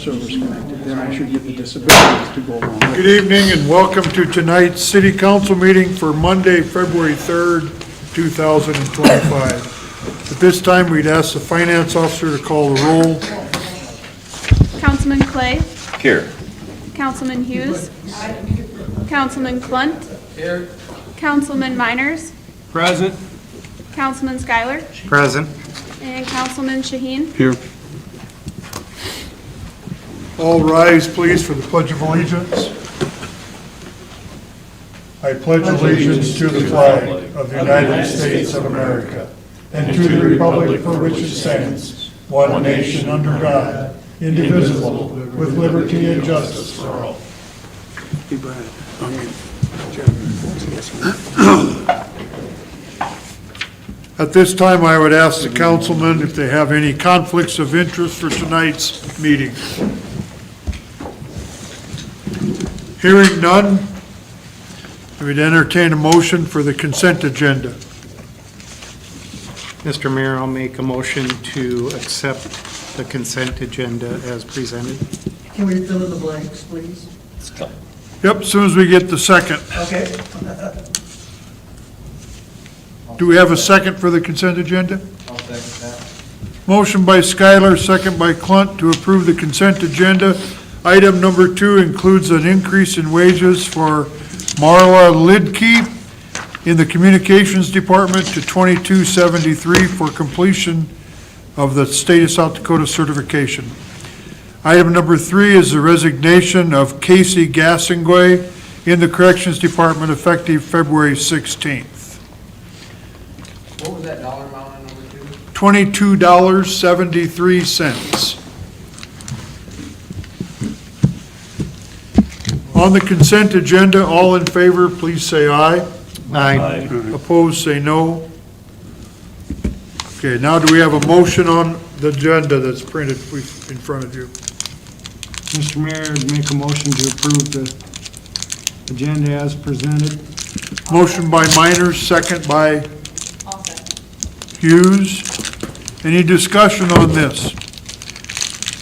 service connected. Then I should get the disabilities to go along with it. Good evening and welcome to tonight's City Council meeting for Monday, February 3rd, 2025. At this time, we'd ask the Finance Officer to call the roll. Councilman Clay. Here. Councilman Hughes. Councilman Clunt. Here. Councilman Miners. Present. Councilman Schuyler. Present. And Councilman Shaheen. Here. All rise, please, for the Pledge of Allegiance. I pledge allegiance to the flag of the United States of America and to the republic for which it stands, one nation under God, indivisible, with liberty and justice for all. Hey, Brad. At this time, I would ask the councilmen if they have any conflicts of interest for tonight's meeting. Hearing none, I would entertain a motion for the consent agenda. Mr. Mayor, I'll make a motion to accept the consent agenda as presented. Can we fill in the blanks, please? Yep, as soon as we get the second. Okay. Do we have a second for the consent agenda? I'll second that. Motion by Schuyler, second by Clunt to approve the consent agenda. Item number 2 includes an increase in wages for Marla Lidkey in the Communications Department to $22.73 for completion of the State of South Dakota certification. Item number 3 is the resignation of Casey Gassingway in the Corrections Department effective February 16th. What was that dollar amount on number 2? $22.73. On the consent agenda, all in favor, please say aye. Aye. Opposed, say no. Okay, now do we have a motion on the agenda that's printed in front of you? Mr. Mayor, I'd make a motion to approve the agenda as presented. Motion by Miners, second by Hughes. Any discussion on this?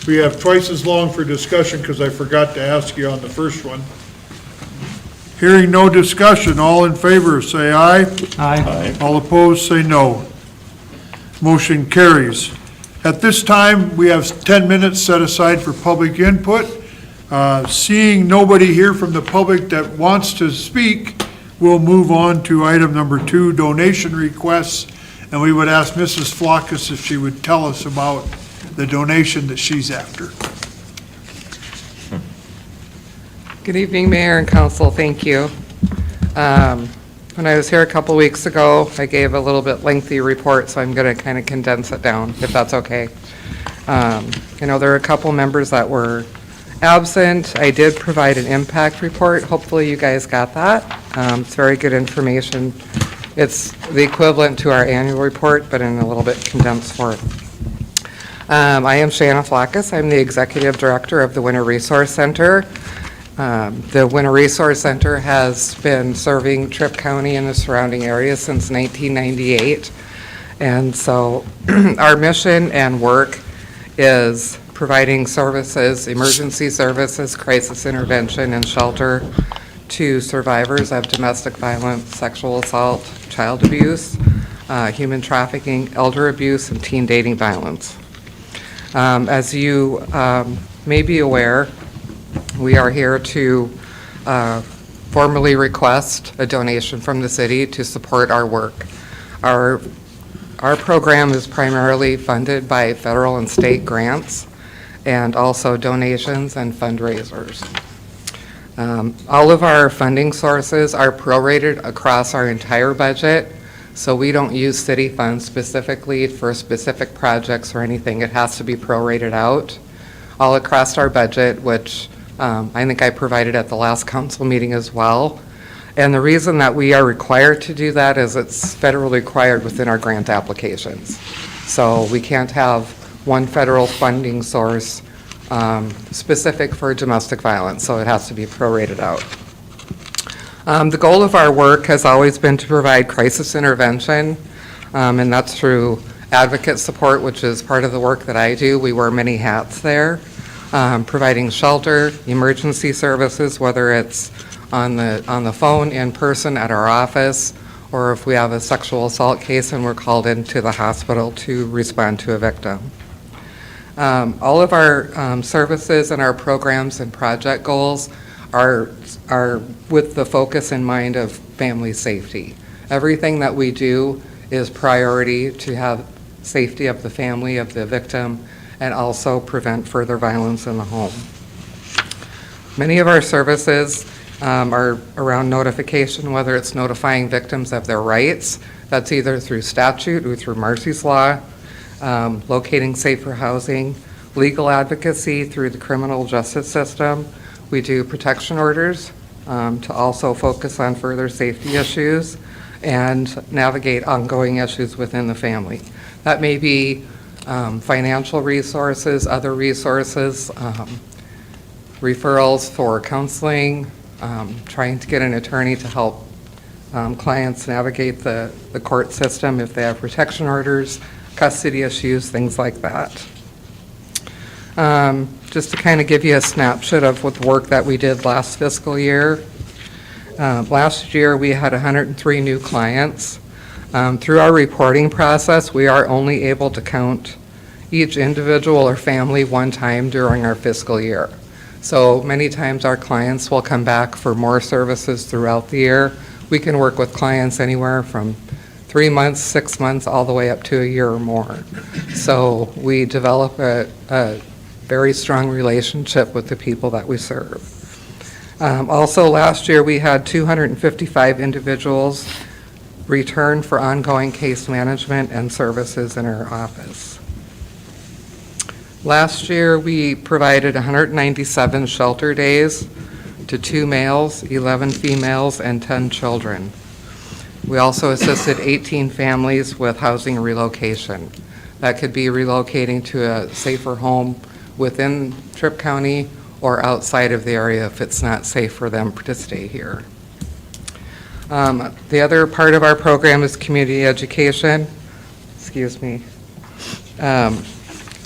We have twice as long for discussion because I forgot to ask you on the first one. Hearing no discussion, all in favor say aye. Aye. All opposed say no. Motion carries. At this time, we have 10 minutes set aside for public input. Seeing nobody here from the public that wants to speak, we'll move on to item number 2, donation requests. And we would ask Mrs. Flockus if she would tell us about the donation that she's after. Good evening, Mayor and Council. Thank you. When I was here a couple weeks ago, I gave a little bit lengthy report, so I'm going to kind of condense it down, if that's okay. You know, there are a couple members that were absent. I did provide an impact report. Hopefully you guys got that. It's very good information. It's the equivalent to our annual report, but in a little bit condensed form. I am Shanna Flockus. I'm the Executive Director of the Winter Resource Center. The Winter Resource Center has been serving Tripp County and the surrounding areas since 1998. And so our mission and work is providing services, emergency services, crisis intervention, and shelter to survivors of domestic violence, sexual assault, child abuse, human trafficking, elder abuse, and teen dating violence. As you may be aware, we are here to formally request a donation from the city to support our work. Our program is primarily funded by federal and state grants and also donations and fundraisers. All of our funding sources are prorated across our entire budget, so we don't use city funds specifically for specific projects or anything. It has to be prorated out all across our budget, which I think I provided at the last council meeting as well. And the reason that we are required to do that is it's federally required within our grant applications. So we can't have one federal funding source specific for domestic violence, so it has to be prorated out. The goal of our work has always been to provide crisis intervention, and that's through advocate support, which is part of the work that I do. We wear many hats there. providing shelter, emergency services, whether it's on the phone, in person, at our office, or if we have a sexual assault case and we're called into the hospital to respond to a victim. All of our services and our programs and project goals are with the focus in mind of family safety. Everything that we do is priority to have safety of the family, of the victim, and also prevent further violence in the home. Many of our services are around notification, whether it's notifying victims of their rights. That's either through statute or through Marcy's Law, locating safer housing, legal advocacy through the criminal justice system. We do protection orders to also focus on further safety issues and navigate ongoing issues within the family. That may be financial resources, other resources, referrals for counseling, trying to get an attorney to help clients navigate the court system if they have protection orders, custody issues, things like that. Just to kind of give you a snapshot of what the work that we did last fiscal year. Last year, we had 103 new clients. Through our reporting process, we are only able to count each individual or family one time during our fiscal year. So many times our clients will come back for more services throughout the year. We can work with clients anywhere from 3 months, 6 months, all the way up to a year or more. So we develop a very strong relationship with the people that we serve. Also, last year we had 255 individuals return for ongoing case management and services in our office. Last year, we provided 197 shelter days to 2 males, 11 females, and 10 children. We also assisted 18 families with housing relocation. That could be relocating to a safer home within Tripp County or outside of the area if it's not safe for them to stay here. The other part of our program is community education. Excuse me.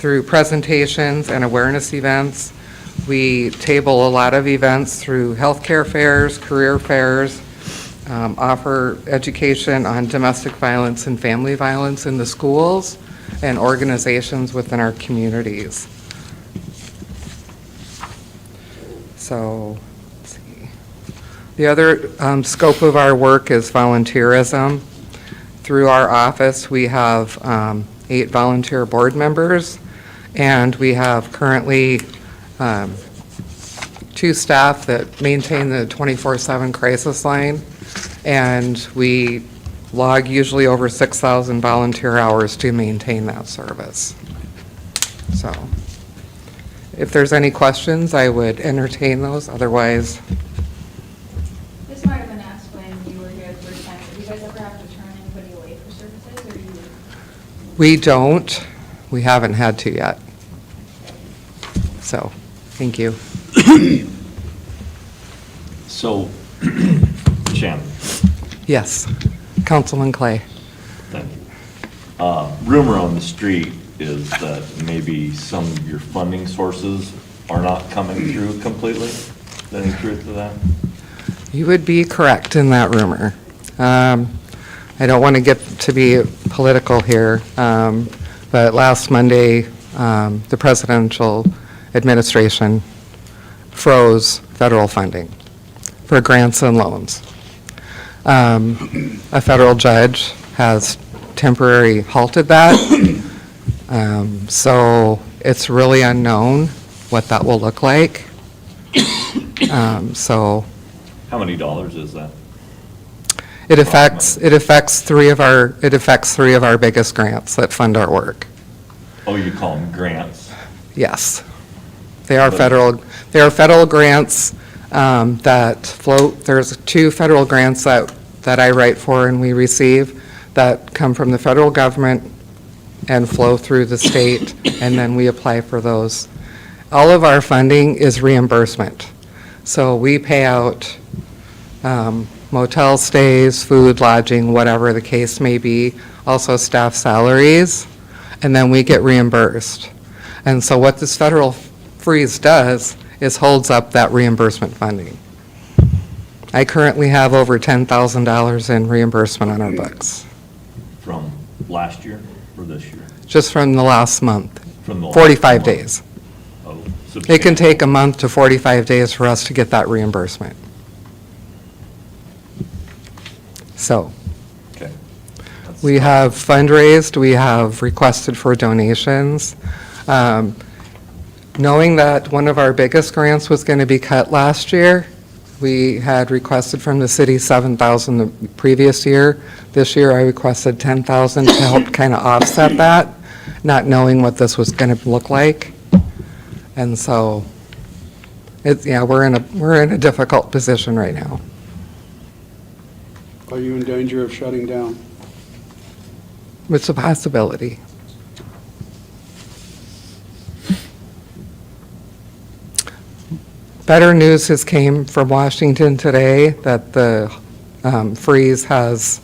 Through presentations and awareness events. We table a lot of events through healthcare fairs, career fairs, offer education on domestic violence and family violence in the schools and organizations within our communities. So, let's see. The other scope of our work is volunteerism. Through our office, we have 8 volunteer board members, and we have currently 2 staff that maintain the 24/7 crisis line, and we log usually over 6,000 volunteer hours to maintain that service. So, if there's any questions, I would entertain those. Otherwise, This might have been asked when you were here the first time. Do you guys ever have to turn anybody away for services, or do you? we don't. We haven't had to yet. So, thank you. So, Shannon, Yes, Councilman Clay. thank you. Rumor on the street is that maybe some of your funding sources are not coming through completely. Is there any truth to that? You would be correct in that rumor. I don't want to get to be political here, but last Monday, the presidential administration froze federal funding for grants and loans. A federal judge has temporarily halted that, so it's really unknown what that will look like. So How many dollars is that? it affects 3 of our biggest grants that fund our work. Oh, you call them grants? Yes. They are federal grants that float. There's 2 federal grants that I write for and we receive that come from the federal government and flow through the state, and then we apply for those. All of our funding is reimbursement. So we pay out motel stays, food, lodging, whatever the case may be, also staff salaries, and then we get reimbursed. And so what this federal freeze does is holds up that reimbursement funding. I currently have over $10,000 in reimbursement on our books, From last year or this year? just from the last month, From the last 45 month? days. Oh, It can substantial. take a month to 45 days for us to get that reimbursement. So, Okay. That's- we have fundraised, we have requested for donations. Knowing that one of our biggest grants was going to be cut last year, we had requested from the city 7,000 the previous year. This year, I requested 10,000 to help kind of offset that, not knowing what this was going to look like. And so, we're in a difficult position right now. Are you in danger of shutting down? It's a possibility. Better news has came from Washington today that the freeze has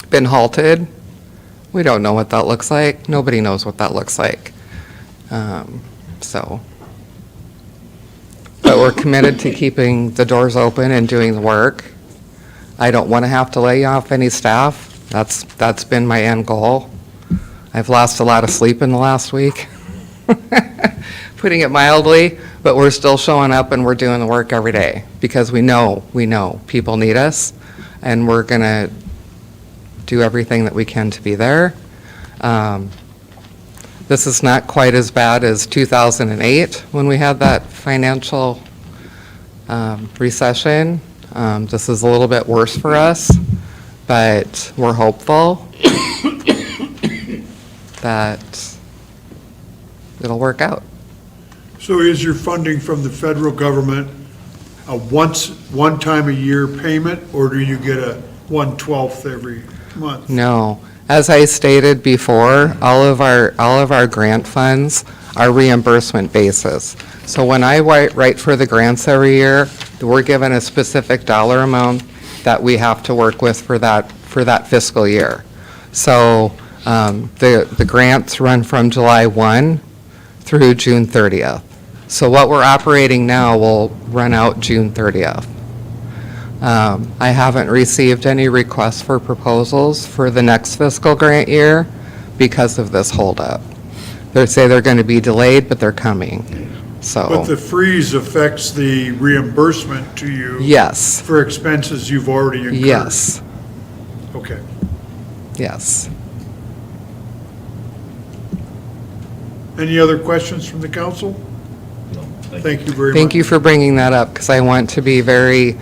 been halted. We don't know what that looks like. Nobody knows what that looks like. So, but we're committed to keeping the doors open and doing the work. I don't want to have to lay off any staff. That's been my end goal. I've lost a lot of sleep in the last week, putting it mildly, but we're still showing up and we're doing the work every day because we know people need us, and we're going to do everything that we can to be there. This is not quite as bad as 2008 when we had that financial recession. This is a little bit worse for us, but we're hopeful that it'll work out. So is your funding from the federal government a one time a year payment, or do you get a 1/12 every month? No. As I stated before, all of our grant funds are reimbursement basis. So when I write for the grants every year, we're given a specific dollar amount that we have to work with for that fiscal year. So the grants run from July 1 through June 30th. So what we're operating now will run out June 30th. I haven't received any requests for proposals for the next fiscal grant year because of this holdup. They say they're going to be delayed, but they're coming. But the So, freeze affects the reimbursement to you yes, for expenses you've already incurred? yes, Okay. yes. Any other questions from the council? No, Thank you very much. Thank you for bringing that up, because I want to be very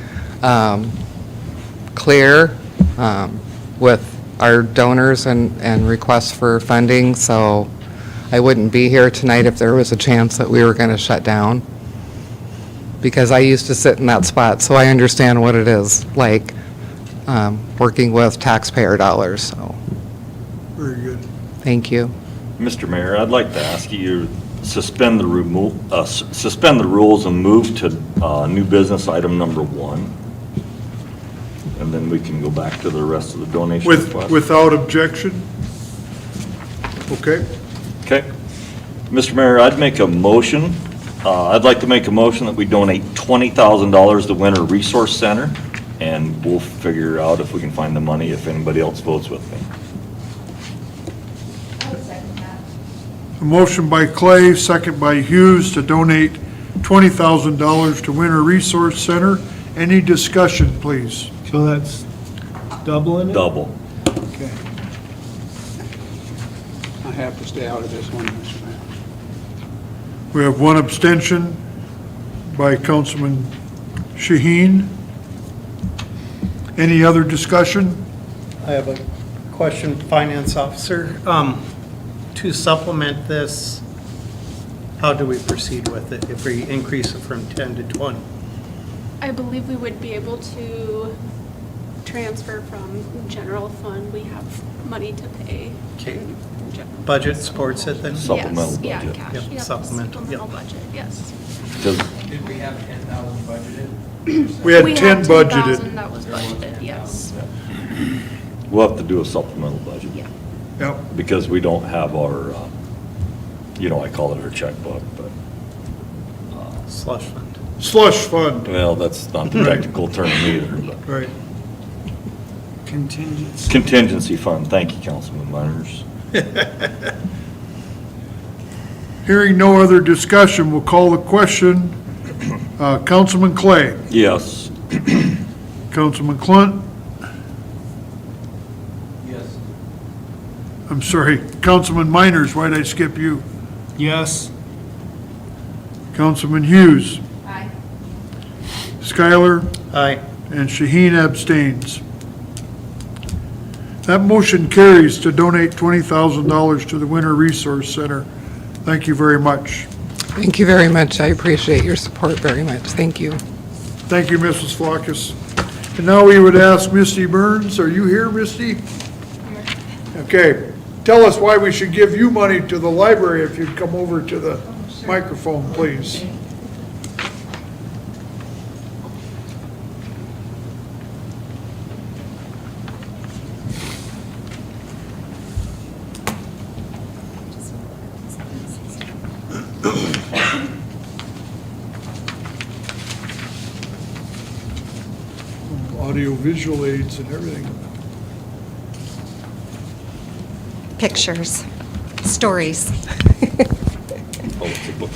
clear with our donors and requests for funding, so I wouldn't be here tonight if there was a chance that we were going to shut down, because I used to sit in that spot, so I understand what it is like working with taxpayer dollars, so Very good. thank you. Mr. Mayor, I'd like to ask you to suspend the rules and move to new business item number 1. And then we can go back to the rest of the donation requests. Without objection? Okay. Okay. Mr. Mayor, I'd make a motion, I'd like to make a motion that we donate $20,000 to Winter Resource Center, and we'll figure out if we can find the money if anybody else votes with me. I would second that. A motion by Clay, second by Hughes to donate $20,000 to Winter Resource Center. Any discussion, please? So that's doubling it? Double. Okay. I have to stay out of this one, Mr. Mayor. We have one abstention by Councilman Shaheen. Any other discussion? I have a question, Finance Officer. To supplement this, how do we proceed with it if we increase it from 10 to 20? I believe we would be able to transfer from general fund. We have money to pay. Okay. in general. Budget supports it then? Supplemental Yes, budget. Yeah, cash. Yep, Yep, supplemental, yep. budget, yes. Does- Did we have 10,000 budgeted? We had We 10 had budgeted. 10,000 that was budgeted, yes. We'll have to do a supplemental budget. Yeah. Yep. Because we don't have our I call it our checkbook, but, Slush fund. Slush fund, well, that's not the technical term either, but. right. Contingency. Contingency fund, thank you, Councilman Myers. Hearing no other discussion, we'll call the question. Councilman Clay, Yes. Councilman Clunt, Yes. I'm sorry, Councilman Miners, why'd I skip you? Yes. Councilman Hughes, Aye. Skylar, Aye. and Shaheen abstains. That motion carries to donate $20,000 to the Winter Resource Center. Thank you very much. Thank you very much. I appreciate your support very much. Thank you. Thank you, Mrs. Flacus. And now we would ask Misty Burns, are you here, Misty? Okay, tell us why we should give you money to the library if you'd come over to the microphone, please. Audio-visual aids and everything. Pictures, stories. Oh, it's a book.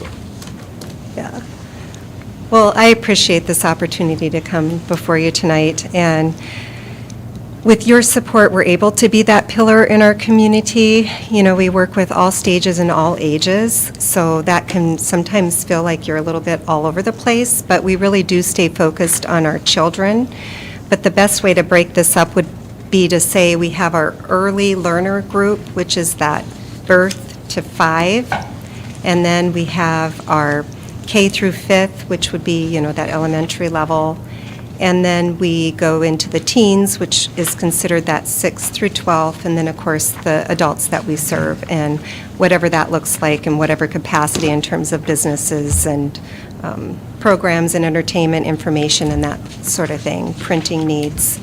Yeah. Well, I appreciate this opportunity to come before you tonight, and with your support, we're able to be that pillar in our community. You know, we work with all stages and all ages, so that can sometimes feel like you're a little bit all over the place, but we really do stay focused on our children. But the best way to break this up would be to say we have our early learner group, which is that birth to 5, and then we have our K through 5th, which would be, you know, that elementary level. And then we go into the teens, which is considered that 6th through 12th, and then, of course, the adults that we serve, and whatever that looks like in whatever capacity in terms of businesses and programs and entertainment information and that sort of thing, printing needs,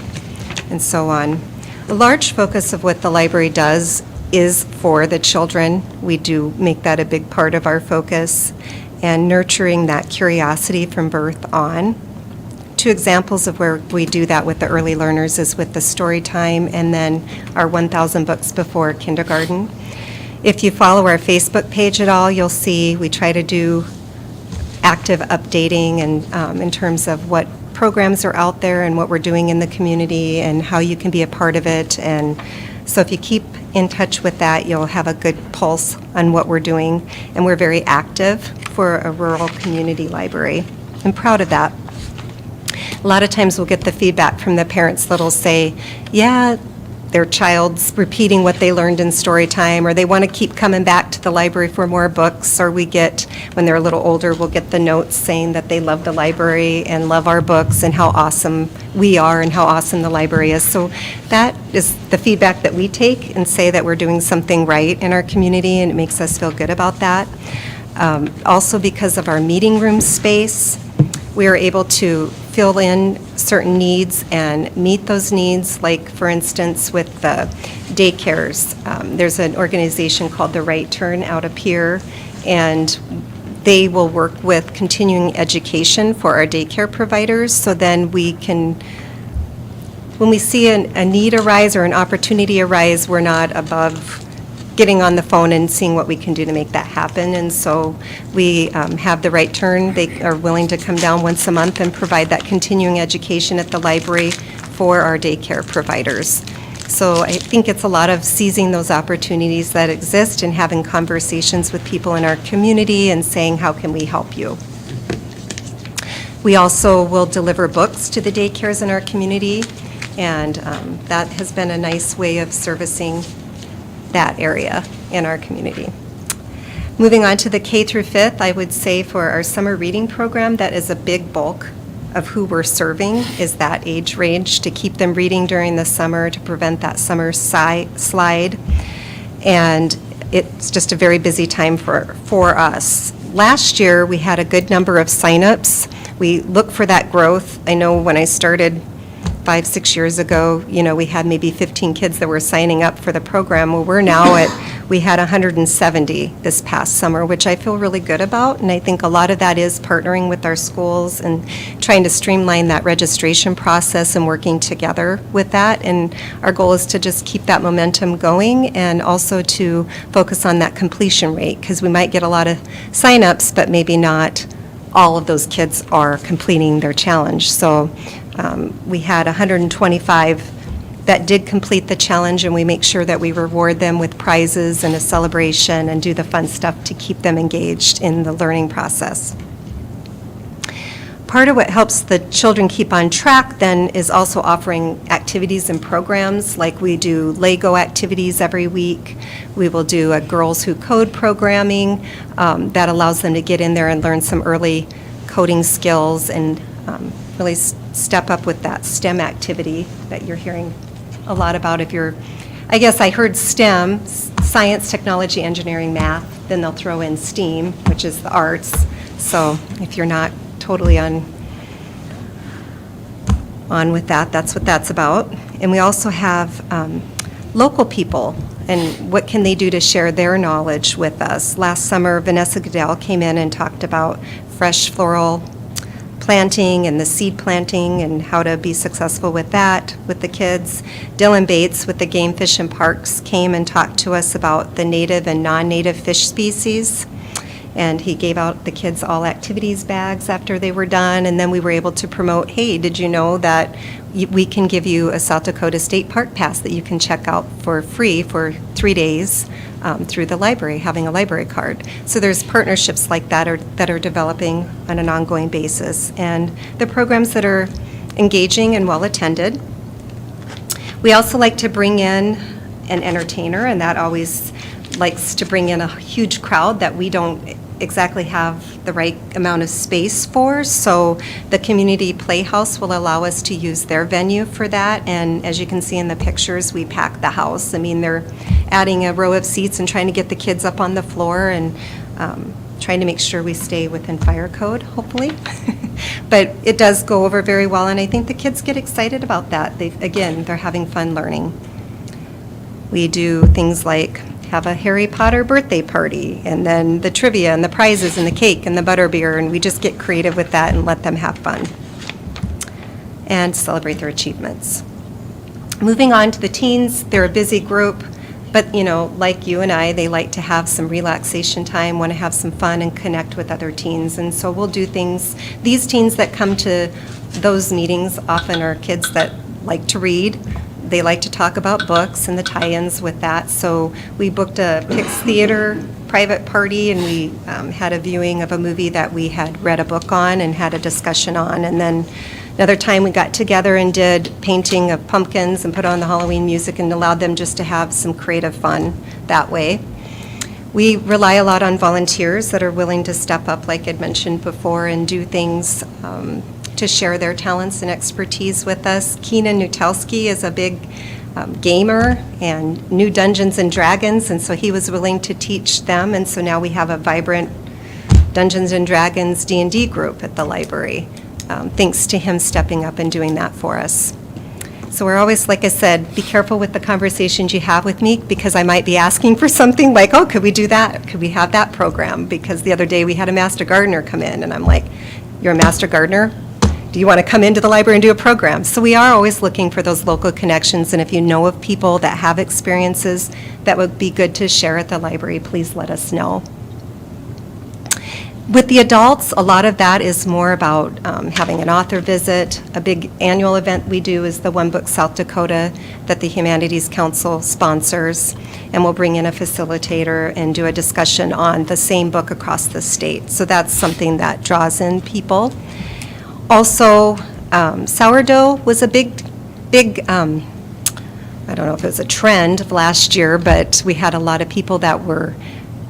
and so on. A large focus of what the library does is for the children. We do make that a big part of our focus, and nurturing that curiosity from birth on. 2 examples of where we do that with the early learners is with the story time and then our 1,000 books before kindergarten. If you follow our Facebook page at all, you'll see we try to do active updating and in terms of what programs are out there and what we're doing in the community and how you can be a part of it. And so if you keep in touch with that, you'll have a good pulse on what we're doing. And we're very active for a rural community library. I'm proud of that. A lot of times we'll get the feedback from the parents that'll say, yeah, their child's repeating what they learned in story time, or they want to keep coming back to the library for more books, or we get, when they're a little older, we'll get the notes saying that they love the library and love our books and how awesome we are and how awesome the library is. So that is the feedback that we take and say that we're doing something right in our community, and it makes us feel good about that. Also, because of our meeting room space, we are able to fill in certain needs and meet those needs, like, for instance, with the daycares. There's an organization called The Right Turn out of here, and they will work with continuing education for our daycare providers, so then we can, when we see a need arise or an opportunity arise, we're not above getting on the phone and seeing what we can do to make that happen. And so we have The Right Turn. They are willing to come down once a month and provide that continuing education at the library for our daycare providers. So I think it's a lot of seizing those opportunities that exist and having conversations with people in our community and saying, how can we help you? We also will deliver books to the daycares in our community, and that has been a nice way of servicing that area in our community. Moving on to the K through 5th, I would say for our summer reading program, that is a big bulk of who we're serving, is that age range, to keep them reading during the summer, to prevent that summer slide. And it's just a very busy time for us. Last year, we had a good number of signups. We look for that growth. I know when I started 5, 6 years ago, we had maybe 15 kids that were signing up for the program. Well, we had 170 this past summer, which I feel really good about. And I think a lot of that is partnering with our schools and trying to streamline that registration process and working together with that. And our goal is to just keep that momentum going and also to focus on that completion rate, because we might get a lot of signups, but maybe not all of those kids are completing their challenge. So we had 125 that did complete the challenge, and we make sure that we reward them with prizes and a celebration and do the fun stuff to keep them engaged in the learning process. Part of what helps the children keep on track then is also offering activities and programs, like we do Lego activities every week. We will do a Girls Who Code programming that allows them to get in there and learn some early coding skills and really step up with that STEM activity that you're hearing a lot about. I guess I heard STEM, science, technology, engineering, math, then they'll throw in STEAM, which is the arts. So if you're not totally on with that, that's what that's about. And we also have local people, and what can they do to share their knowledge with us. Last summer, Vanessa Goodell came in and talked about fresh floral planting and the seed planting and how to be successful with that with the kids. Dylan Bates with the Game Fish and Parks came and talked to us about the native and non-native fish species. And he gave out the kids all activities bags after they were done. And then we were able to promote, hey, did you know that we can give you a South Dakota State Park Pass that you can check out for free for 3 days through the library, having a library card. So there's partnerships like that are developing on an ongoing basis. And the programs that are engaging and well-attended. We also like to bring in an entertainer, and that always likes to bring in a huge crowd that we don't exactly have the right amount of space for. So the Community Playhouse will allow us to use their venue for that. And as you can see in the pictures, we pack the house. I mean, they're adding a row of seats and trying to get the kids up on the floor and trying to make sure we stay within fire code, hopefully. But it does go over very well, and I think the kids get excited about that. They're having fun learning. We do things like have a Harry Potter birthday party, and then the trivia and the prizes and the cake and the butterbeer, and we just get creative with that and let them have fun and celebrate their achievements. Moving on to the teens, they're a busy group, but like you and I, they like to have some relaxation time, want to have some fun and connect with other teens, and so we'll do things. These teens that come to those meetings often are kids that like to read. They like to talk about books and the tie-ins with that. So we booked a Pix Theater private party, and we had a viewing of a movie that we had read a book on and had a discussion on. And then another time we got together and did painting of pumpkins and put on the Halloween music and allowed them just to have some creative fun that way. We rely a lot on volunteers that are willing to step up, like I'd mentioned before, and do things to share their talents and expertise with us. Keenan Nutelski is a big gamer and knew Dungeons and Dragons, and so he was willing to teach them, and so now we have a vibrant Dungeons and Dragons D&D group at the library, thanks to him stepping up and doing that for us. So we're always, like I said, be careful with the conversations you have with me, because I might be asking for something like, oh, could we do that? Could we have that program? Because the other day we had a master gardener come in, and I'm like, you're a master gardener? Do you want to come into the library and do a program? So we are always looking for those local connections, and if you know of people that have experiences that would be good to share at the library, please let us know. With the adults, a lot of that is more about having an author visit. A big annual event we do is the One Book South Dakota that the Humanities Council sponsors, and we'll bring in a facilitator and do a discussion on the same book across the state. So that's something that draws in people. Also, sourdough was a big, I don't know if it was a trend of last year, but we had a lot of people that were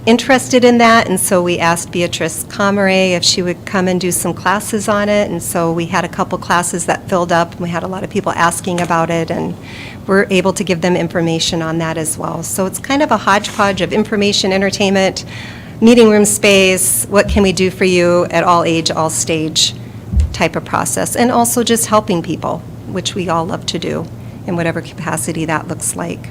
interested in that, and so we asked Beatrice Comrie if she would come and do some classes on it, and so we had a couple classes that filled up, and we had a lot of people asking about it, and we're able to give them information on that as well. So it's kind of a hodgepodge of information, entertainment, meeting room space, what can we do for you at all age, all stage type of process, and also just helping people. which we all love to do in whatever capacity that looks like.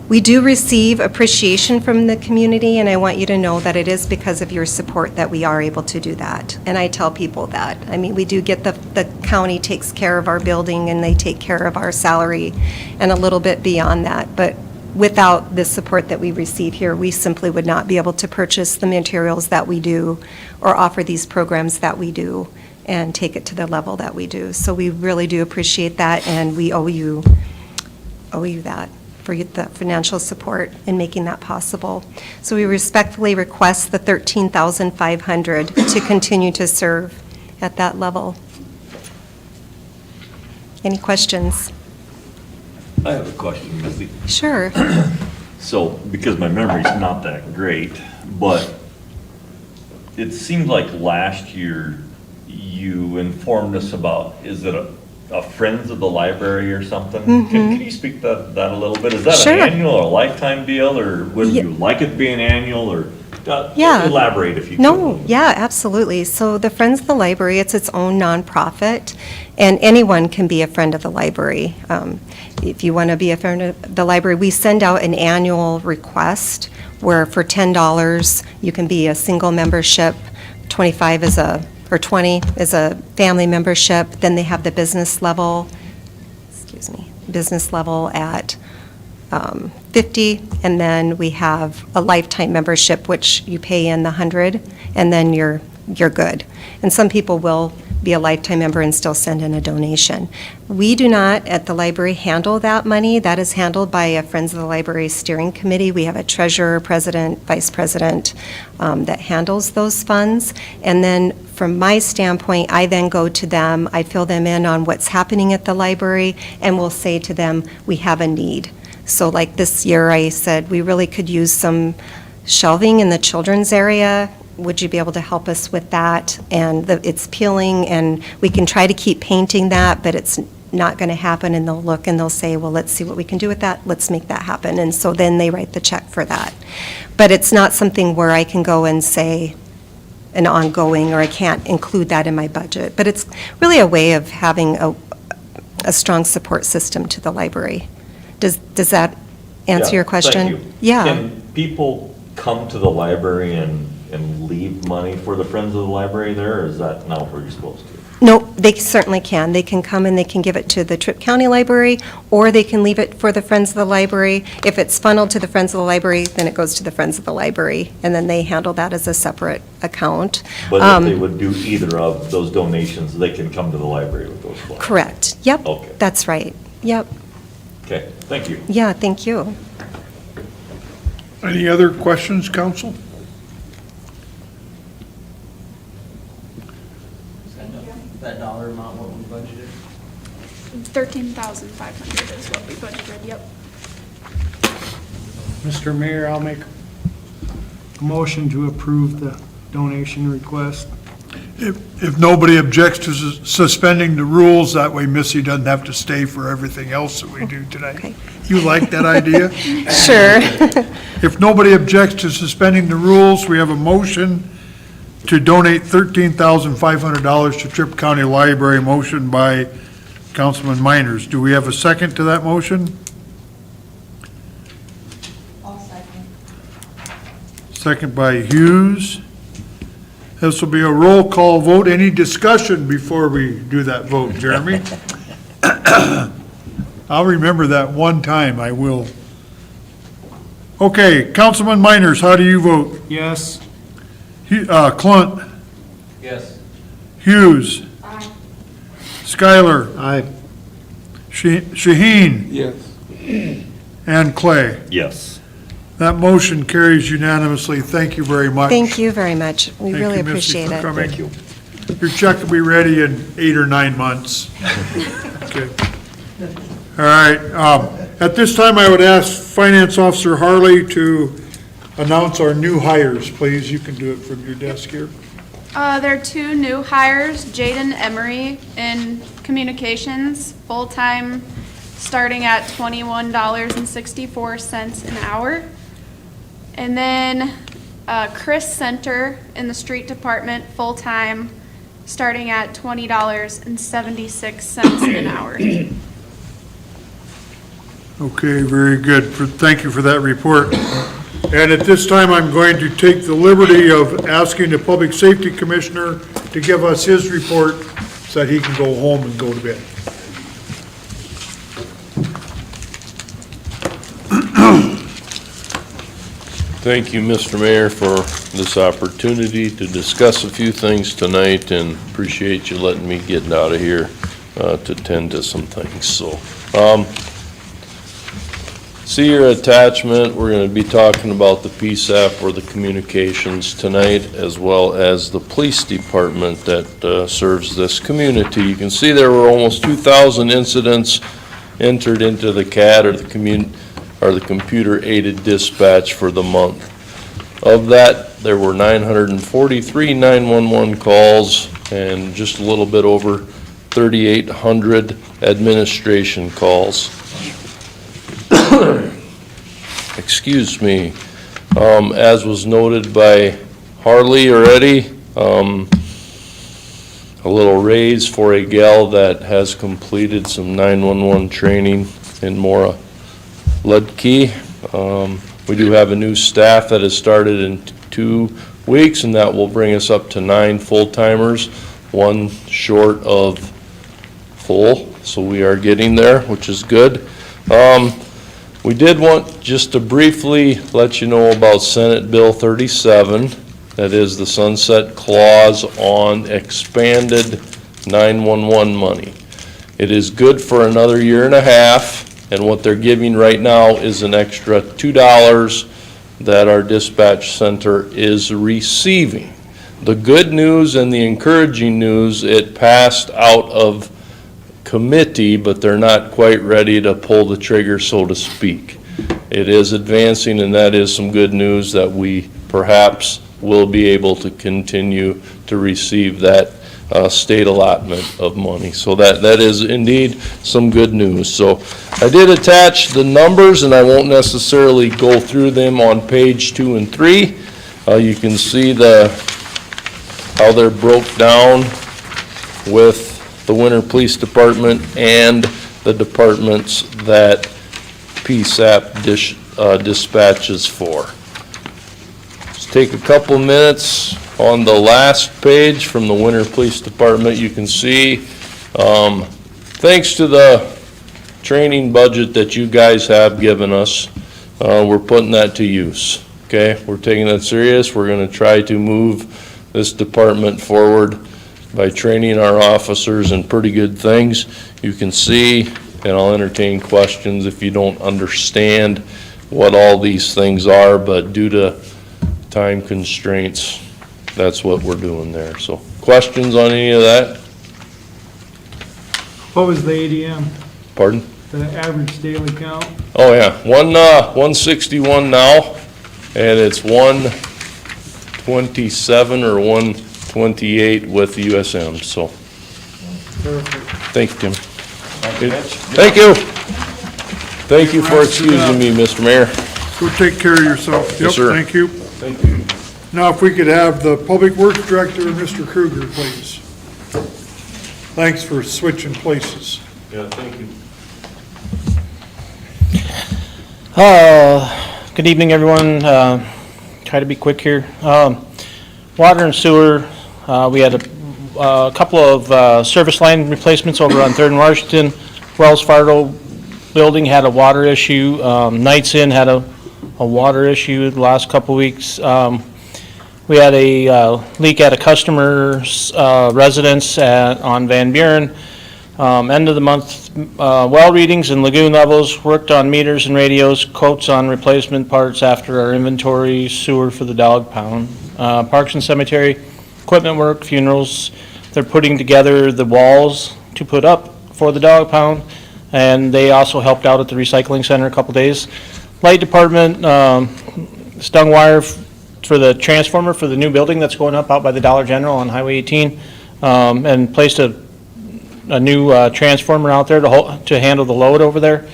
We do receive appreciation from the community, and I want you to know that it is because of your support that we are able to do that. And I tell people that. I mean, we do get the county takes care of our building, and they take care of our salary and a little bit beyond that. But without the support that we receive here, we simply would not be able to purchase the materials that we do or offer these programs that we do and take it to the level that we do. So we really do appreciate that, and we owe you that for the financial support in making that possible. So we respectfully request the $13,500 to continue to serve at that level. Any questions? I have a question, Missy. Sure. So, because my memory's not that great, but it seemed like last year you informed us about, is it a Friends of the Library or something? Can you speak to that a little bit? Is that Sure. an annual or a lifetime deal, or would you like it to be an annual, or Yeah. elaborate if you could? No, yeah, absolutely. So the Friends of the Library, it's its own nonprofit, and anyone can be a friend of the library. If you want to be a friend of the library, we send out an annual request where for $10, you can be a single membership, 25 is or 20 is a family membership. Then they have the business level at 50, and then we have a lifetime membership, which you pay in the 100, and then you're good. And some people will be a lifetime member and still send in a donation. We do not, at the library, handle that money. That is handled by a Friends of the Library steering committee. We have a treasurer, president, vice president that handles those funds. And then from my standpoint, I then go to them, I fill them in on what's happening at the library, and will say to them, we have a need. So like this year, I said, we really could use some shelving in the children's area. Would you be able to help us with that? And it's peeling, and we can try to keep painting that, but it's not going to happen. And they'll look and they'll say, well, let's see what we can do with that. Let's make that happen. And so then they write the check for that. But it's not something where I can go and say an ongoing, or I can't include that in my budget. But it's really a way of having a strong support system to the library. Does that answer your question? Thank you. Yeah. Can people come to the library and leave money for the Friends of the Library there, or is that not where you're supposed to? No, they certainly can. They can come and they can give it to the Tripp County Library, or they can leave it for the Friends of the Library. If it's funneled to the Friends of the Library, then it goes to the Friends of the Library, and then they handle that as a separate account. But if they would do either of those donations, they can come to the library with those funds? Correct. Yep. Okay. That's right. Yep. Okay, thank you. Yeah, thank you. Any other questions, council? That dollar amount, what we budgeted? 13,500 is what we budgeted, yep. Mr. Mayor, I'll make a motion to approve the donation request. If nobody objects to suspending the rules, that way Missy doesn't have to stay for everything else that we do tonight. Okay. You like that idea? Sure. If nobody objects to suspending the rules, we have a motion to donate $13,500 to Tripp County Library, motion by Councilman Miners. Do we have a second to that motion? I'll second. Second by Hughes. This will be a roll call vote. Any discussion before we do that vote, Jeremy? I'll remember that one time, I will. Okay, Councilman Miners, how do you vote? Yes. Clunt, Yes. Hughes, Aye. Skylar, Aye. Shaheen, Yes. and Clay. Yes. That motion carries unanimously. Thank you very much. Thank you very much. We Thank really you, Misty, appreciate for it. coming. Thank you. Your check will be ready in 8 or 9 months. Okay. All right. At this time, I would ask Finance Officer Harley to announce our new hires, please. You can do it from your desk here. There are two new hires, Jaden Emery in communications, full-time, starting at $21.64 an hour. And then Chris Center in the street department, full-time, starting at $20.76 an hour. Okay, very good. Thank you for that report. And at this time, I'm going to take the liberty of asking the Public Safety Commissioner to give us his report so that he can go home and go to bed. Thank you, Mr. Mayor, for this opportunity to discuss a few things tonight, and appreciate you letting me get out of here to tend to some things. So, see your attachment. We're going to be talking about the PSAP or the communications tonight, as well as the police department that serves this community. You can see there were almost 2,000 incidents entered into the CAD, or the computer-aided dispatch for the month. Of that, there were 943 911 calls and just a little bit over 3,800 administration calls. Excuse me. As was noted by Harley already, a little raise for a gal that has completed some 911 training in Mora Ludke. We do have a new staff that has started in 2 weeks, and that will bring us up to 9 full-timers, 1 short of full, so we are getting there, which is good. We did want just to briefly let you know about Senate Bill 37. That is the sunset clause on expanded 911 money. It is good for another year and a half. And what they're giving right now is an extra $2 that our dispatch center is receiving. The good news and the encouraging news, it passed out of committee, but they're not quite ready to pull the trigger, so to speak. It is advancing, and that is some good news that we perhaps will be able to continue to receive that state allotment of money. So that is indeed some good news. So I did attach the numbers, and I won't necessarily go through them on page 2 and 3. You can see how they're broke down with the Winter Police Department and the departments that PSAP dispatches for. Let's take a couple minutes. On the last page from the Winter Police Department, you can see, thanks to the training budget that you guys have given us, we're putting that to use, okay? We're taking that serious. We're going to try to move this department forward by training our officers in pretty good things. You can see, and I'll entertain questions if you don't understand what all these things are, but due to time constraints, that's what we're doing there. So, questions on any of that? What was the ADM, Pardon? the average daily count? Oh, yeah, 161 now, and it's 127 or 128 with the USM, so. Thank you, Tim. Thank you. Thank you for excusing me, Mr. Mayor. Go take care of yourself. Yes, sir. Thank you. Thank you. Now, if we could have the Public Works Director, Mr. Kruger, please. Thanks for switching places. Yeah, thank you. Good evening, everyone. Try to be quick here. Water and sewer, we had a couple of service line replacements over on 3rd and Washington. Wells Fargo building had a water issue. Knights Inn had a water issue the last couple of weeks. We had a leak at a customer's residence on Van Buren. End of the month well readings and lagoon levels, worked on meters and radios, quotes on replacement parts after our inventory, sewer for the dog pound. Parks and cemetery, equipment work, funerals. They're putting together the walls to put up for the dog pound, and they also helped out at the recycling center a couple days. Light department, stung wire for the transformer for the new building that's going up out by the Dollar General on Highway 18, and placed a new transformer out there to handle the load over there.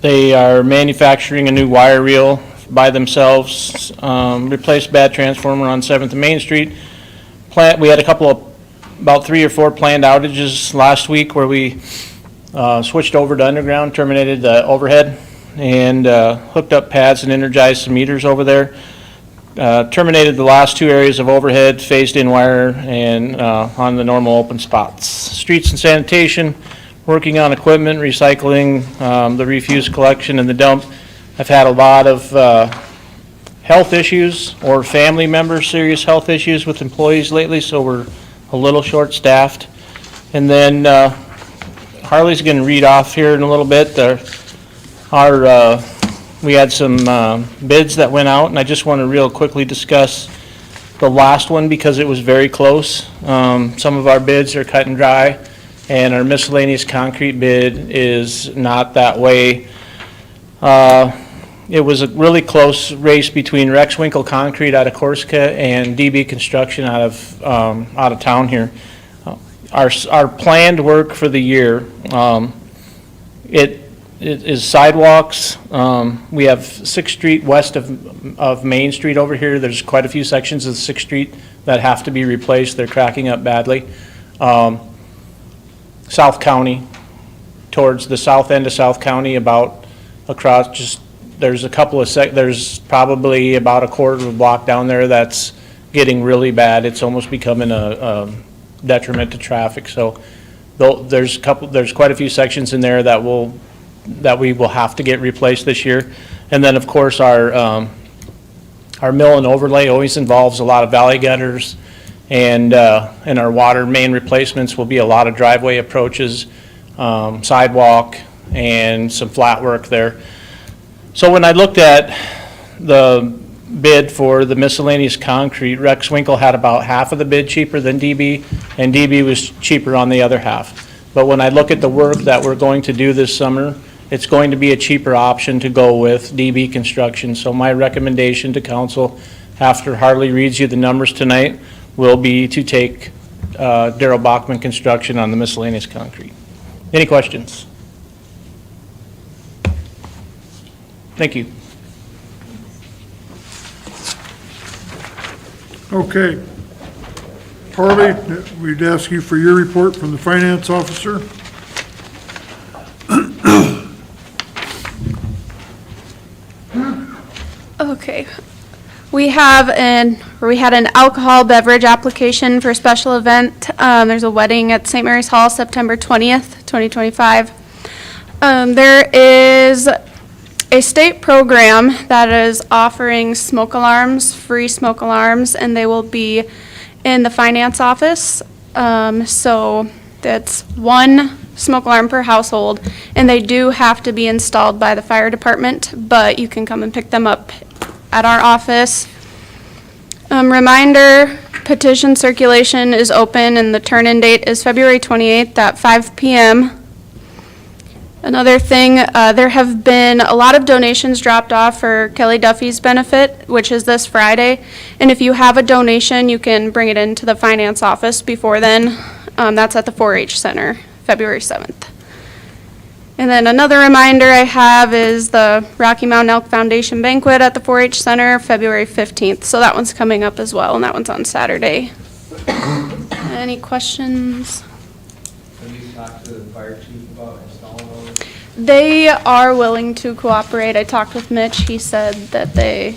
They are manufacturing a new wire reel by themselves, replaced bad transformer on 7th and Main Street. We had about 3 or 4 planned outages last week where we switched over to underground, terminated the overhead, and hooked up pads and energized some meters over there. Terminated the last 2 areas of overhead, phased in wire, and on the normal open spots. Streets and sanitation, working on equipment, recycling, the refuse collection and the dump. I've had a lot of health issues or family members, serious health issues with employees lately, so we're a little short-staffed. And then Harley's going to read off here in a little bit. We had some bids that went out, and I just want to real quickly discuss the last one because it was very close. Some of our bids are cut and dry, and our miscellaneous concrete bid is not that way. It was a really close race between Rex Winkle Concrete out of Corsica and DB Construction out of town here. Our planned work for the year, it is sidewalks. We have 6th Street west of Main Street over here. There's quite a few sections of 6th Street that have to be replaced. They're cracking up badly. South County, towards the south end of South County, about across, just there's a couple of there's probably about a quarter of a block down there that's getting really bad. It's almost becoming a detriment to traffic. So there's quite a few sections in there that we will have to get replaced this year. And then of course our mill and overlay always involves a lot of valley gutters, and our water main replacements will be a lot of driveway approaches, sidewalk, and some flat work there. So when I looked at the bid for the miscellaneous concrete, Rex Winkle had about half of the bid cheaper than DB, and DB was cheaper on the other half. But when I look at the work that we're going to do this summer, it's going to be a cheaper option to go with DB Construction. So my recommendation to council, after Harley reads you the numbers tonight, will be to take Darrell Bachman Construction on the miscellaneous concrete. Any questions? Thank you. Okay. Harley, we'd ask you for your report from the finance officer. Okay. We had an alcohol beverage application for a special event. There's a wedding at St. Mary's Hall, September 20th, 2025. There is a state program that is offering smoke alarms, free smoke alarms, and they will be in the finance office. So that's 1 smoke alarm per household, and they do have to be installed by the fire department, but you can come and pick them up at our office. Reminder, petition circulation is open, and the turn-in date is February 28th at 5 p.m. Another thing, there have been a lot of donations dropped off for Kelly Duffy's benefit, which is this Friday. And if you have a donation, you can bring it into the finance office before then. That's at the 4-H Center, February 7th. And then another reminder I have is the Rocky Mountain Elk Foundation Banquet at the 4-H Center, February 15th. So that one's coming up as well, and that one's on Saturday. Any questions? Have you talked to the fire chief about installing those? They are willing to cooperate. I talked with Mitch. He said that they're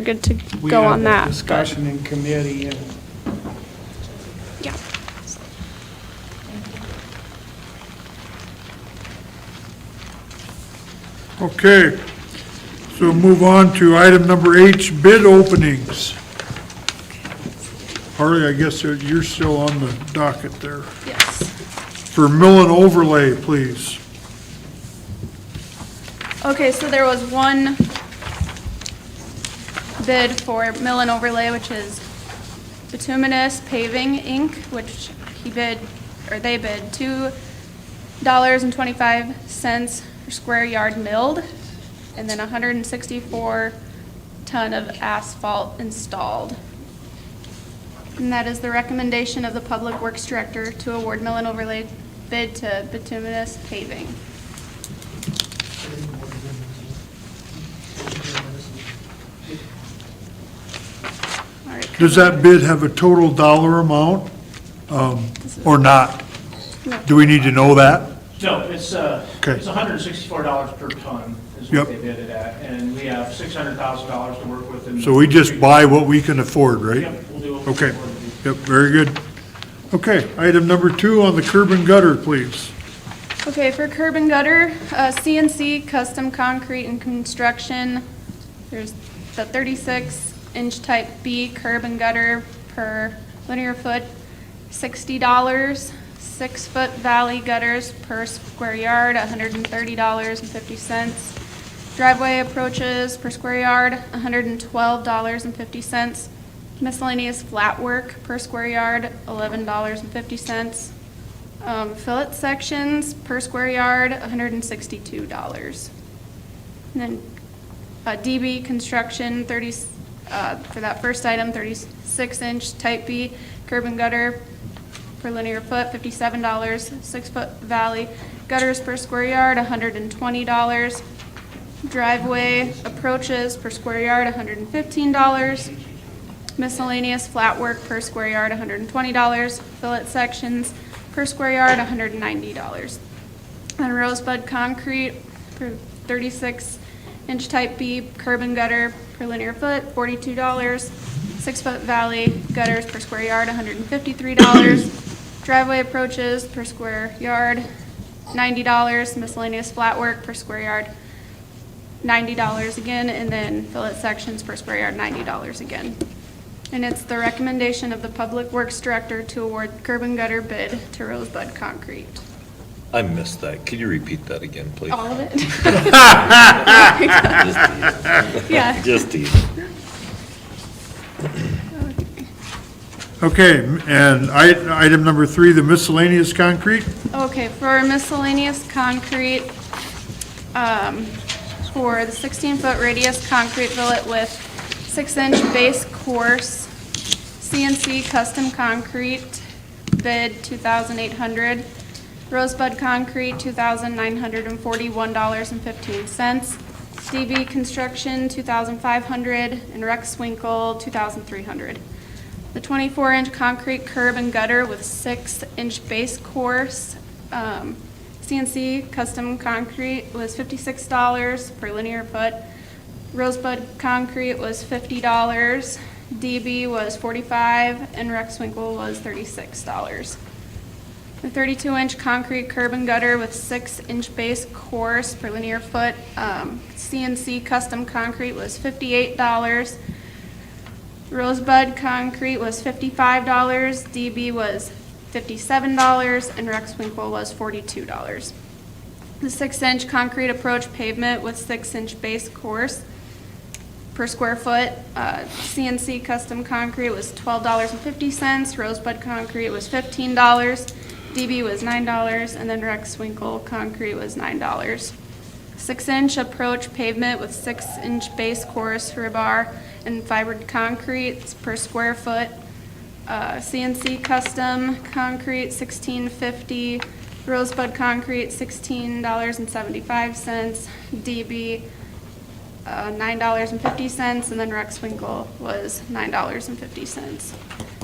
good to go on that. We had discussion in committee, and Yeah. Okay, so move on to item number H, bid openings. Harley, I guess you're still on the docket there. Yes. For mill and overlay, please. Okay, so there was one bid for mill and overlay, which is Bituminous Paving, Inc., which they bid $2.25 per square yard milled, and then 164 ton of asphalt installed. And that is the recommendation of the Public Works Director to award mill and overlay bid to Bituminous Paving. Does that bid have a total dollar amount, or not? Do we need to know that? No, it's Okay. it's $164 per ton is Yep. what they bid it at, and we have $600,000 to work with. in the- So we just buy what we can afford, right? Yep, we'll do what we Okay. can afford to do. Yep, very good. Okay, item number 2 on the curb and gutter, please. Okay, for curb and gutter, CNC Custom Concrete and Construction, there's the 36-inch type B curb and gutter per linear foot, $60. 6-foot valley gutters per square yard, $130.50. Driveway approaches per square yard, $112.50. Miscellaneous flat work per square yard, $11.50. Fillet sections per square yard, $162. And then DB construction, for that first item, 36-inch type B curb and gutter per linear foot, $57. 6-foot valley gutters per square yard, $120. Driveway approaches per square yard, $115. Miscellaneous flat work per square yard, $120. Fillet sections per square yard, $190. And Rosebud concrete for 36-inch type B curb and gutter per linear foot, $42. 6-foot valley gutters per square yard, $153. Driveway approaches per square yard, $90. Miscellaneous flat work per square yard, $90 again, and then fillet sections per square yard, $90 again. And it's the recommendation of the Public Works Director to award curb and gutter bid to Rosebud Concrete. I missed that. Could you repeat that again, please? All of it? Yeah. Just teasing. Okay, and item number 3, the miscellaneous concrete. Okay, for miscellaneous concrete, for the 16-foot radius concrete fillet with 6-inch base course, CNC Custom Concrete, bid $2,800. Rosebud Concrete, $2,941.15. DB Construction, $2,500, and Rex Winkle, $2,300. The 24-inch concrete curb and gutter with 6-inch base course, CNC Custom Concrete was $56 per linear foot. Rosebud Concrete was $50, DB was $45, and Rex Winkle was $36. The 32-inch concrete curb and gutter with 6-inch base course per linear foot, CNC Custom Concrete was $58. Rosebud Concrete was $55, DB was $57, and Rex Winkle was $42. The 6-inch concrete approach pavement with 6-inch base course per square foot, CNC Custom Concrete was $12.50, Rosebud Concrete was $15, DB was $9, and then Rex Winkle Concrete was $9. 6-inch approach pavement with 6-inch base course rebar and fibered concrete per square foot, CNC Custom Concrete $16.50, Rosebud Concrete $16.75, DB $9.50, and then Rex Winkle was $9.50.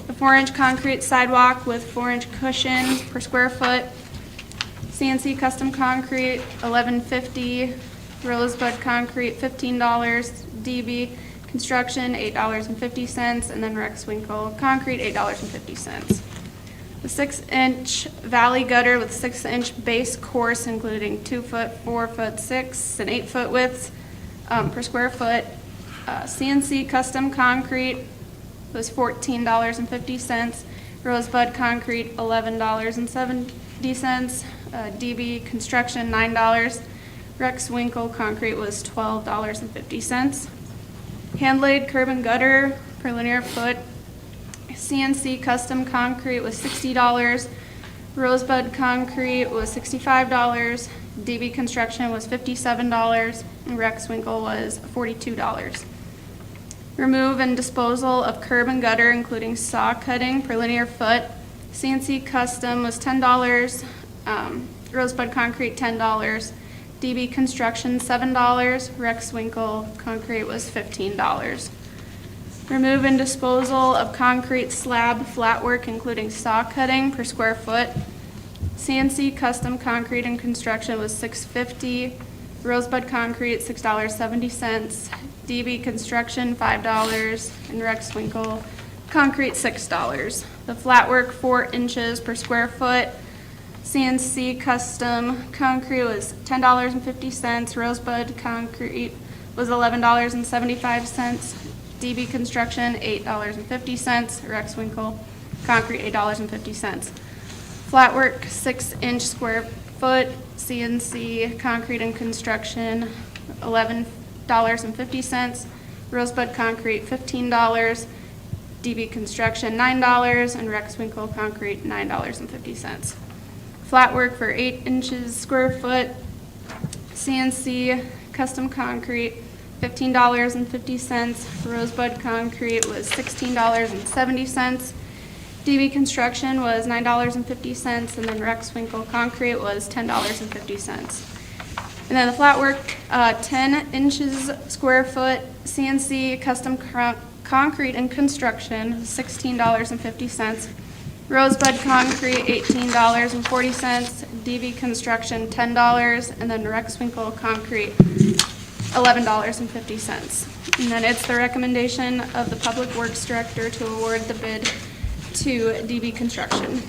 The 4-inch concrete sidewalk with 4-inch cushion per square foot, CNC Custom Concrete $11.50, Rosebud Concrete $15, DB Construction $8.50, and then Rex Winkle Concrete $8.50. The 6-inch valley gutter with 6-inch base course, including 2-foot, 4-foot, 6, and 8-foot widths per square foot. CNC Custom Concrete was $14.50. Rosebud Concrete $11.70. DB Construction $9. Rex Winkle Concrete was $12.50. Hand-laid curb and gutter per linear foot, CNC Custom Concrete was $60, Rosebud Concrete was $65, DB Construction was $57, and Rex Winkle was $42. Remove and disposal of curb and gutter, including saw cutting per linear foot, CNC Custom was $10, Rosebud Concrete $10, DB Construction $7, Rex Winkle Concrete was $15. Remove and disposal of concrete slab flat work, including saw cutting per square foot. CNC custom concrete and construction was $6.50. Rosebud concrete, $6.70. DB construction, $5. And Rex Winkle concrete, $6. The flat work, 4 inches per square foot. CNC custom concrete was $10.50. Rosebud concrete was $11.75. DB construction, $8.50. Rex Winkle concrete, $8.50. Flat work, 6-inch square foot. CNC concrete and construction, $11.50. Rosebud concrete, $15. DB construction, $9. And Rex Winkle concrete, $9.50. Flat work for 8 inches square foot. CNC custom concrete, $15.50. Rosebud concrete was $16.70. DB construction was $9.50, and then Rex Winkle concrete was $10.50. And then the flat work, 10 inches square foot. CNC custom concrete and construction, $16.50. Rosebud concrete, $18.40. DB construction, $10. And then Rex Winkle concrete, $11.50. And then it's the recommendation of the Public Works Director to award the bid to DB Construction.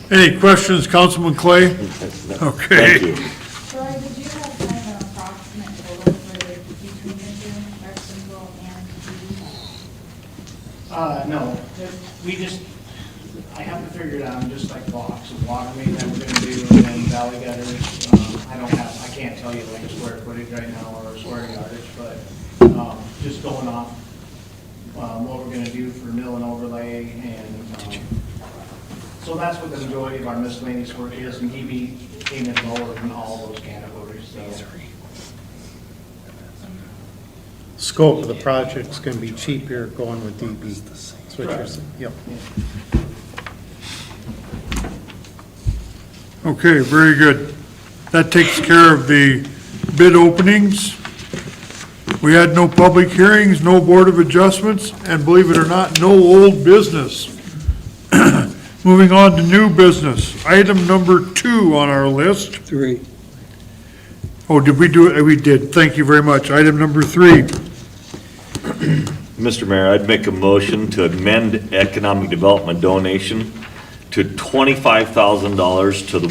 Any questions, Councilman Clay? Okay. Thank you. Troy, did you have kind of an approximate total for the, between the two, Rex Winkle and DB? No, we just, I have to figure it out, just like blocks of water main that we're gonna do, and then valley gutters. I can't tell you like a square footage right now or a square yardage, but, just going off, what we're gonna do for mill and overlay, and, so that's what the majority of our miscellaneous work is, and DB came in lower than all those categories, so. Scope of the project's gonna be cheaper going with DB. That's what you're saying. Yep. Okay, very good. That takes care of the bid openings. We had no public hearings, no Board of Adjustments, and believe it or not, no old business. Moving on to new business. Item number 2 on our list. 3. Oh, did we do it? We did. Thank you very much. Item number 3. Mr. Mayor, I'd make a motion to amend economic development donation to $25,000 to the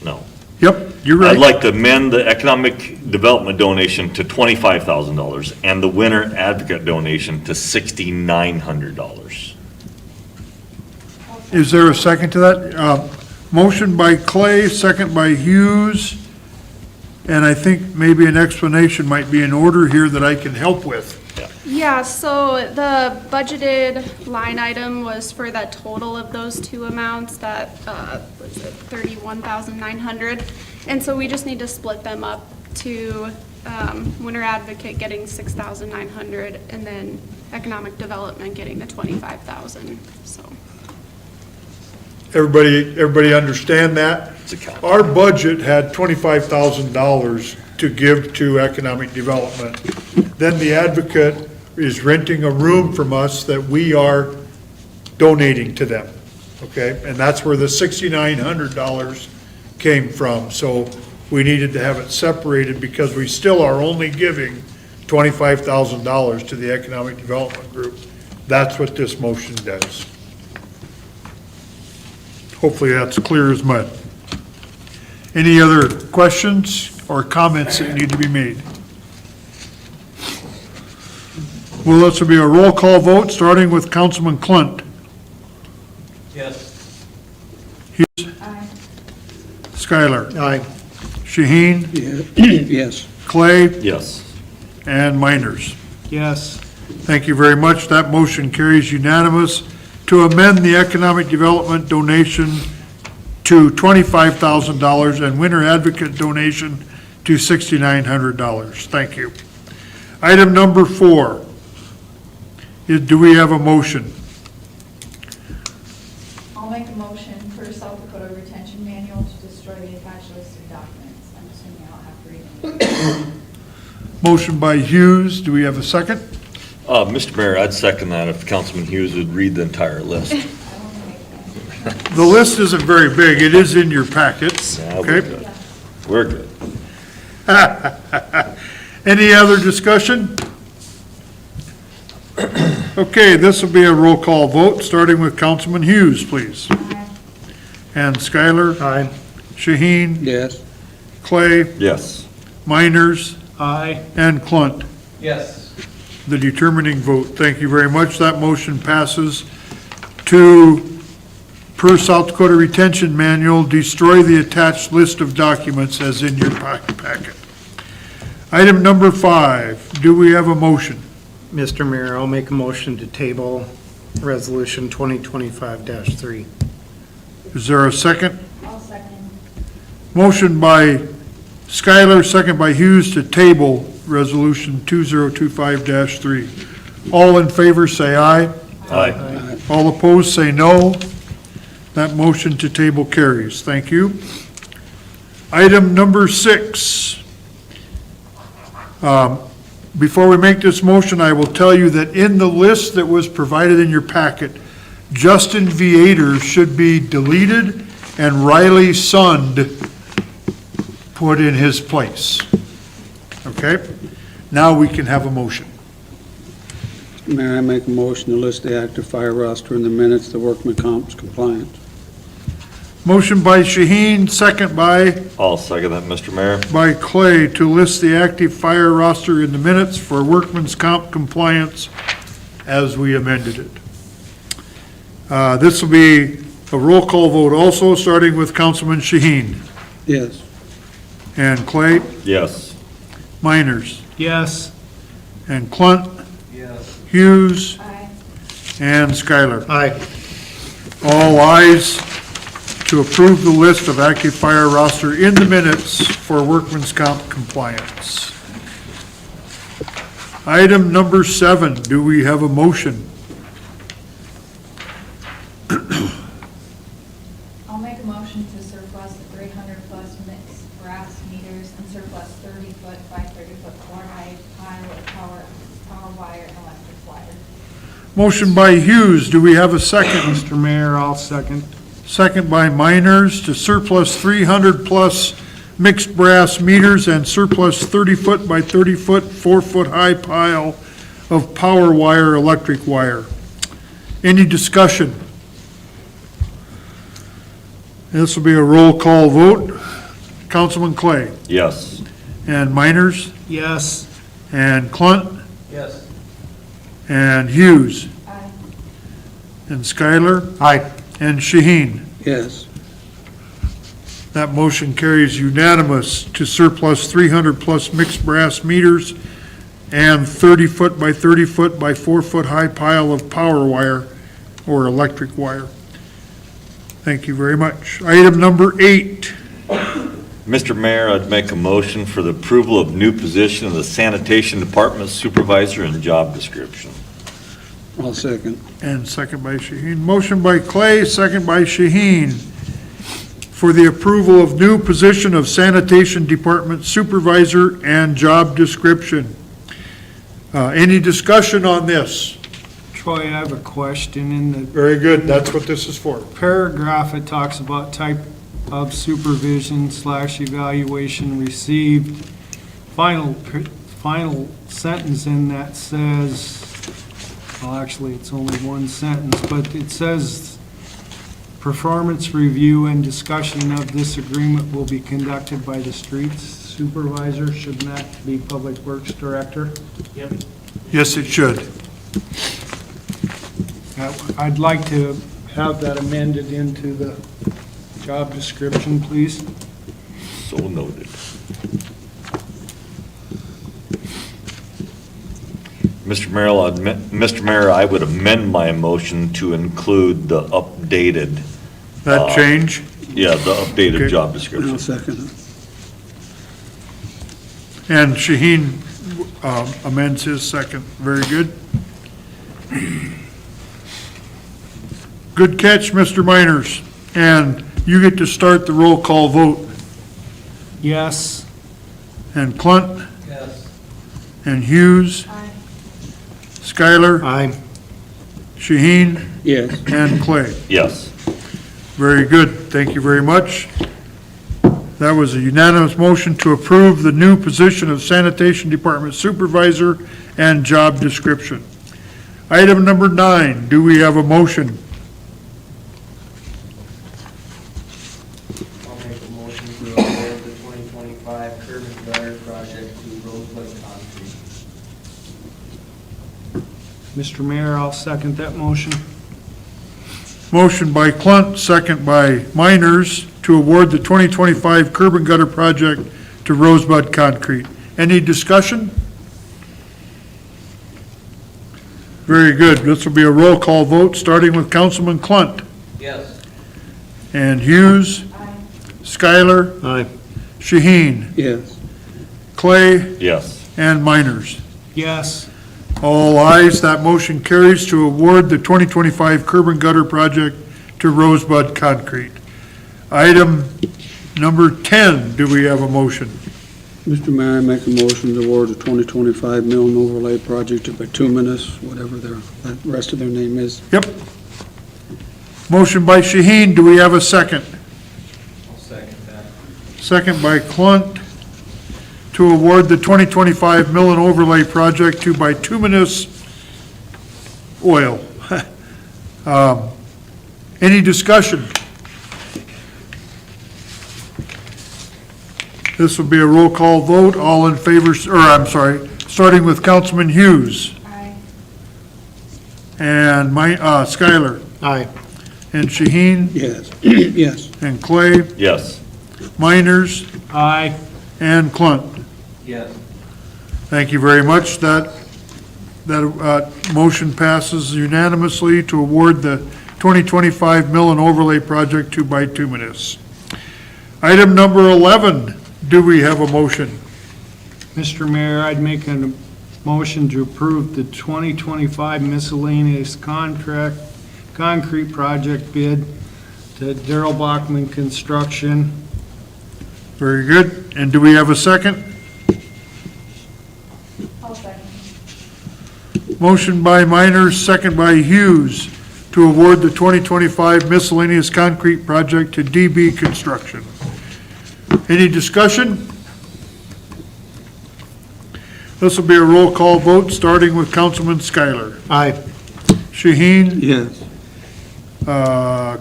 no. Yep, you're right. I'd like to amend the economic development donation to $25,000 and the winter advocate donation to $6,900. Is there a second to that? Motion by Clay, second by Hughes, and I think maybe an explanation might be in order here that I can help with. Yeah, so the budgeted line item was for that total of those two amounts, that was it, $31,900. And so we just need to split them up to Winter Advocate getting $6,900 and then Economic Development getting the $25,000, so. Everybody understand that? Our budget had $25,000 to give to economic development. Then the advocate is renting a room from us that we are donating to them, okay? And that's where the $6,900 came from. So we needed to have it separated because we still are only giving $25,000 to the economic development group. That's what this motion does. Hopefully that's clear as mud. Any other questions or comments that need to be made? Well, this will be a roll call vote, starting with Councilman Clunt. Yes. Hughes. Aye. Schuyler. Aye. Shaheen. Yes. Clay. Yes. And Miners. Yes. Thank you very much. That motion carries unanimous to amend the economic development donation to $25,000 and Winter Advocate donation to $6,900. Thank you. Item number 4. Do we have a motion? I'll make a motion for South Dakota retention manual to destroy the attached list of documents. I'm assuming I don't have to read them. Motion by Hughes, do we have a second? Mr. Mayor, I'd second that if Councilman Hughes would read the entire list. The list isn't very big, it is in your packets, Yeah, we're okay? good. We're good. Any other discussion? Okay, this will be a roll call vote, starting with Councilman Hughes, please. And Skylar, Aye. Shaheen, Yes. Clay, Yes. Miners, Aye. and Clunt. Yes. The determining vote. Thank you very much. That motion passes to, per South Dakota Retention Manual, destroy the attached list of documents as in your packet. Item number 5, do we have a motion? Mr. Mayor, I'll make a motion to table Resolution 2025-3. Is there a second? I'll second. Motion by Skylar, second by Hughes to table Resolution 2025-3. All in favor, say aye. Aye. All opposed, say no. That motion to table carries. Thank you. Item number 6. Before we make this motion, I will tell you that in the list that was provided in your packet, Justin Viator should be deleted and Riley Sund put in his place. Okay? Now we can have a motion. Mayor, I make a motion to list the active fire roster in the minutes, the workman comp's compliant. Motion by Shaheen, second by I'll second that, Mr. Mayor. Clay to list the active fire roster in the minutes for workman's comp compliance as we amended it. This will be a roll call vote also, starting with Councilman Shaheen Yes. and Clay, Yes. Miners, Yes. and Clunt, Yes. Hughes, Aye. and Skylar. Aye. All ayes to approve the list of active fire roster in the minutes for workman's comp compliance. Item number 7, do we have a motion? I'll make a motion to surplus the 300-plus mixed brass meters and surplus 30-foot by 30-foot four-high pile of power wire and electric wire. Motion by Hughes, do we have a second? Mr. Mayor, I'll second. Second by Miners to surplus 300-plus mixed brass meters and surplus 30-foot by 30-foot, 4-foot high pile of power wire, electric wire. Any discussion? This will be a roll call vote. Councilman Clay Yes. and Miners Yes. and Clunt Yes. and Hughes Aye. and Skylar Aye. and Shaheen. Yes. That motion carries unanimous to surplus 300-plus mixed brass meters and 30-foot by 30-foot by 4-foot high pile of power wire or electric wire. Thank you very much. Item number 8. Mr. Mayor, I'd make a motion for the approval of new position of the Sanitation Department Supervisor and job description. I'll second. And second by Shaheen. Motion by Clay, second by Shaheen for the approval of new position of Sanitation Department Supervisor and job description. Any discussion on this? Troy, I have a question. In the Very good, that's what this is for. paragraph, it talks about type of supervision / evaluation received. Final sentence in that says, well, actually, it's only one sentence, but it says, performance review and discussion of this agreement will be conducted by the streets supervisor. Shouldn't that be Public Works Director? Yes, it should. I'd like to have that amended into the job description, please. So noted. Mr. Mayor, I would amend my motion to include the updated, That change? the updated Okay. job I'll description. second it. And Shaheen amends his second. Very good. Good catch, Mr. Miners. And you get to start the roll call vote. Yes. And Clunt Yes. And Hughes. Aye. Skylar. Aye. Shaheen. Yes. And Clay. Yes. Very good. Thank you very much. That was a unanimous motion to approve the new position of Sanitation Department Supervisor and job description. Item number 9, do we have a motion? I'll make a motion to award the 2025 curb and gutter project to Rosebud Concrete. Mr. Mayor, I'll second that motion. Motion by Clunt, second by Miners, to award the 2025 curb and gutter project to Rosebud Concrete. Any discussion? Very good. This will be a roll call vote, starting with Councilman Clunt. Yes. And Hughes. Aye. Skylar. Aye. Shaheen. Yes. Clay. Yes. And Miners. Yes. All ayes, that motion carries to award the 2025 curb and gutter project to Rosebud Concrete. Item number 10, do we have a motion? Mr. Mayor, I make a motion to award the 2025 mill and overlay project to Bituminous, whatever the rest of their name is. Yep. Motion by Shaheen, do we have a second? I'll second that. Second by Clunt, to award the 2025 mill and overlay project to Bituminous Oil. Any discussion? This will be a roll call vote. All in favor, starting with Councilman Hughes Aye. and Skylar Aye. and Shaheen Yes. Yes. and Clay, Yes. Miners Aye. and Clunt. Yes. Thank you very much. That motion passes unanimously to award the 2025 mill and overlay project to Bituminous. Item number 11, do we have a motion? Mr. Mayor, I'd make a motion to approve the 2025 miscellaneous concrete project bid to Darrell Bachman Construction. Very good. And do we have a second? I'll second. Motion by Miners, second by Hughes, to award the 2025 miscellaneous concrete project to DB Construction. Any discussion? This will be a roll call vote, starting with Councilman Skylar. Aye. Shaheen, Yes.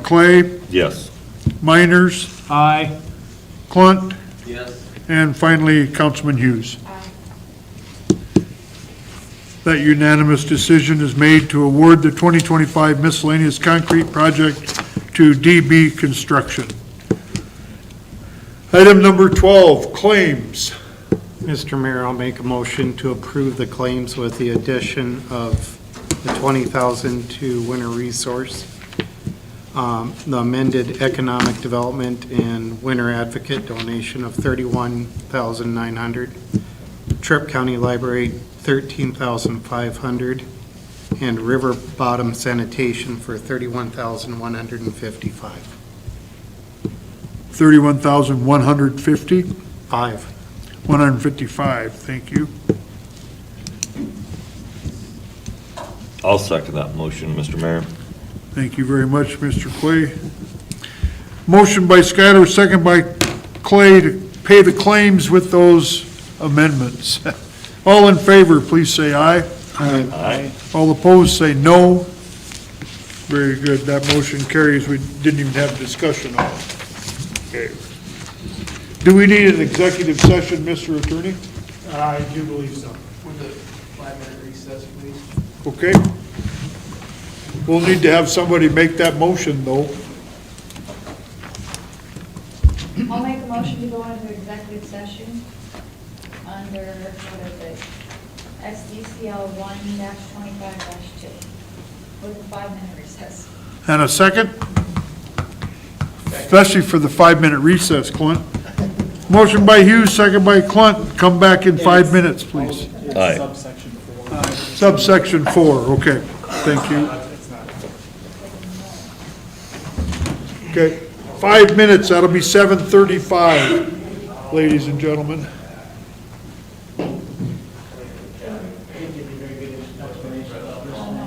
Clay, Yes. Miners, Aye. Clunt, Yes. and finally, Councilman Hughes. Aye. That unanimous decision is made to award the 2025 miscellaneous concrete project to DB Construction. Item number 12, claims. Mr. Mayor, I'll make a motion to approve the claims with the addition of the $20,000 to Winter Resource, the amended Economic Development and Winter Advocate donation of $31,900, Tripp County Library $13,500, and River Bottom Sanitation for $31,155. 31,150, 155, thank you. I'll second that motion, Mr. Mayor. Thank you very much, Mr. Clay. Motion by Skylar, second by Clay to pay the claims with those amendments. All in favor, please say aye. Aye. All opposed, say no. Very good, that motion carries. We didn't even have a discussion on it. Okay. Do we need an executive session, Mr. Attorney? I do believe so. With a 5-minute recess, please. Okay. We'll need to have somebody make that motion, though. I'll make a motion to go into executive session under, what is it? SDCL 1-25-2 with a 5-minute recess. And a second? Especially for the 5-minute recess, Clint. Motion by Hughes, second by Clunt. Come back in 5 minutes, please. Aye. Subsection 4, okay. Thank you. Okay, 5 minutes, that'll be 7:35, ladies and gentlemen.